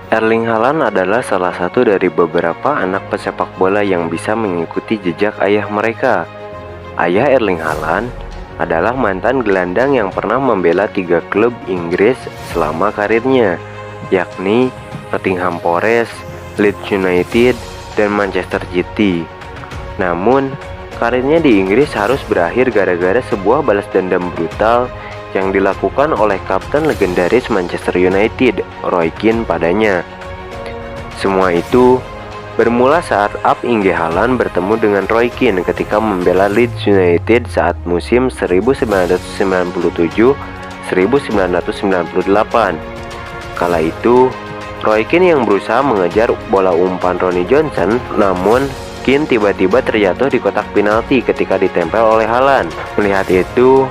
Erling Haaland adalah salah satu dari beberapa anak pesepak bola yang bisa mengikuti jejak ayah mereka. Ayah Erling Haaland adalah mantan gelandang yang pernah membela 3 klub Inggris selama karirnya, yakni Nottingham Forest, Leeds United, dan Manchester City. Namun, karirnya di Inggris harus berakhir gara-gara sebuah balas dendam brutal yang dilakukan oleh kapten legendaris Manchester United, Roy Keane padanya. Semua itu bermula saat Inge Haaland bertemu dengan Roy Keane ketika membela Leeds United saat musim 1997-1998. Kala itu, Roy Keane yang berusaha mengejar bola umpan Ronnie Johnson, namun Keane tiba-tiba terjatuh di kotak penalti ketika ditempel oleh Haaland. Melihat itu,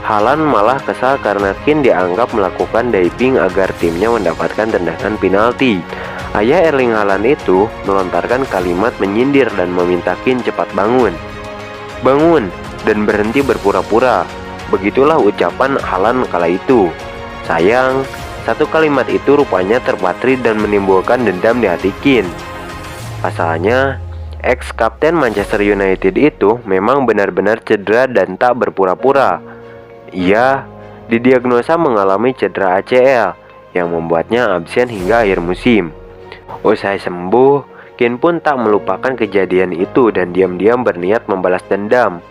Haaland malah kesal karena Keane dianggap melakukan diving agar timnya mendapatkan tendangan penalti. Ayah Erling Haaland itu melontarkan kalimat menyindir dan meminta Keane cepat bangun. "Bangun dan berhenti berpura-pura." Begitulah ucapan Haaland kala itu. Sayang, satu kalimat itu rupanya terpatri dan menimbulkan dendam di hati Keane. Pasalnya, ex-kapten Manchester United itu memang benar-benar cedera dan tak berpura-pura. Ia didiagnosa mengalami cedera ACL yang membuatnya absen hingga akhir musim. Usai sembuh, Keane pun tak melupakan kejadian itu dan diam-diam berniat membalas dendam.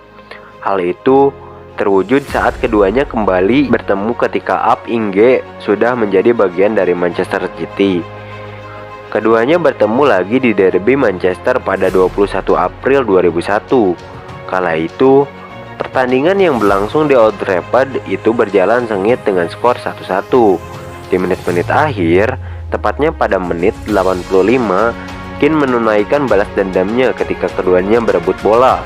Hal itu terwujud saat keduanya kembali bertemu ketika Inge sudah menjadi bagian dari Manchester City. Keduanya bertemu lagi di derby Manchester pada 21 April 2001. Kala itu, pertandingan yang berlangsung di Old Trafford itu berjalan sengit dengan skor 1-1. Di menit-menit akhir, tepatnya pada menit 85, Keane menunaikan balas dendamnya ketika keduanya berebut bola.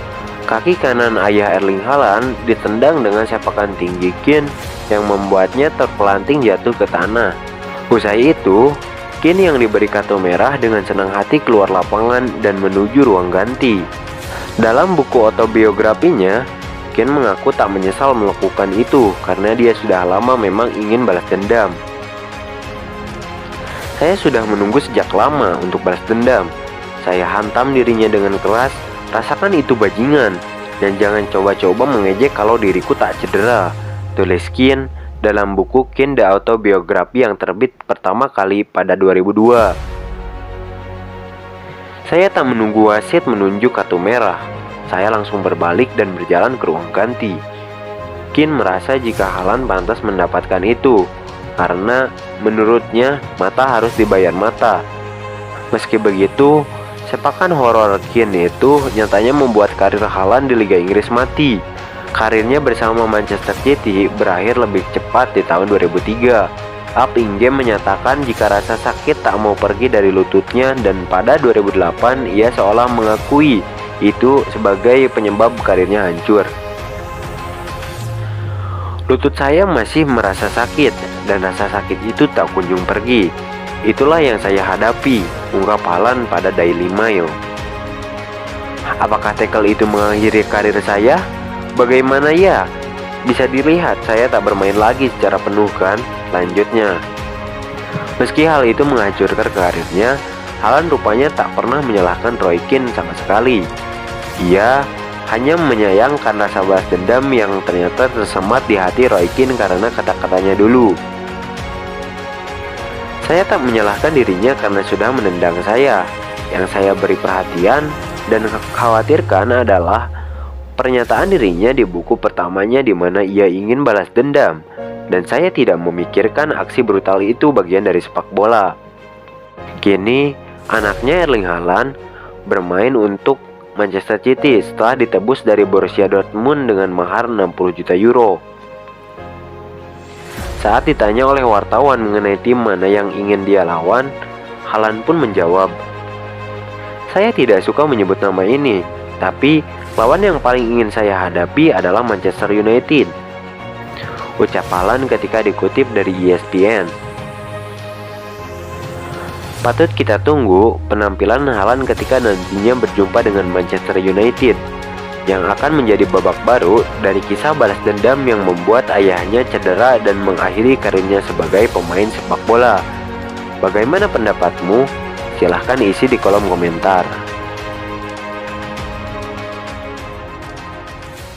Kaki kanan ayah Erling Haaland ditendang dengan sepakan tinggi Keane yang membuatnya terpelanting jatuh ke tanah. Usai itu, Keane yang diberi kartu merah dengan senang hati keluar lapangan dan menuju ruang ganti. Dalam buku autobiografinya, Keane mengaku tak menyesal melakukan itu karena dia sudah lama memang ingin balas dendam. "Saya sudah menunggu sejak lama untuk balas dendam. Saya hantam dirinya dengan keras, rasakan itu bajingan, dan jangan coba-coba mengejek kalau diriku tak cedera," tulis Keane dalam buku Keane The Autobiography yang terbit pertama kali pada 2002. "Saya tak menunggu wasit menunjuk kartu merah. Saya langsung berbalik dan berjalan ke ruang ganti." Keane merasa jika Haaland pantas mendapatkan itu, karena menurutnya mata harus dibayar mata. Meski begitu, sepakan horor Keane itu nyatanya membuat karir Haaland di Liga Inggris mati. Karirnya bersama Manchester City berakhir lebih cepat di tahun 2003. Inge menyatakan jika rasa sakit tak mau pergi dari lututnya, dan pada 2008 ia seolah mengakui itu sebagai penyebab karirnya hancur. "Lutut saya masih merasa sakit dan rasa sakit itu tak kunjung pergi. Itulah yang saya hadapi," ungkap Haaland pada Daily Mail. "Apakah tackle itu mengakhiri karir saya? Bagaimana ya? Bisa dilihat saya tak bermain lagi secara penuh kan?" lanjutnya. Meski hal itu menghancurkan karirnya, Haaland rupanya tak pernah menyalahkan Roy Keane sama sekali. Ia hanya menyayangkan rasa balas dendam yang ternyata tersemat di hati Roy Keane karena kata-katanya dulu. "Saya tak menyalahkan dirinya karena sudah menendang saya. Yang saya beri perhatian dan khawatirkan adalah pernyataan dirinya di buku pertamanya di mana ia ingin balas dendam, dan saya tidak memikirkan aksi brutal itu bagian dari sepak bola." Kini, anaknya Erling Haaland bermain untuk Manchester City setelah ditebus dari Borussia Dortmund dengan mahar 60 juta euro. Saat ditanya oleh wartawan mengenai tim mana yang ingin dia lawan, Haaland pun menjawab, "Saya tidak suka menyebut nama ini, tapi lawan yang paling ingin saya hadapi adalah Manchester United," ucap Haaland ketika dikutip dari ESPN. Patut kita tunggu penampilan Haaland ketika nantinya berjumpa dengan Manchester United, yang akan menjadi babak baru dari kisah balas dendam yang membuat ayahnya cedera dan mengakhiri karirnya sebagai pemain sepak bola. Bagaimana pendapatmu? Silahkan isi di kolom komentar.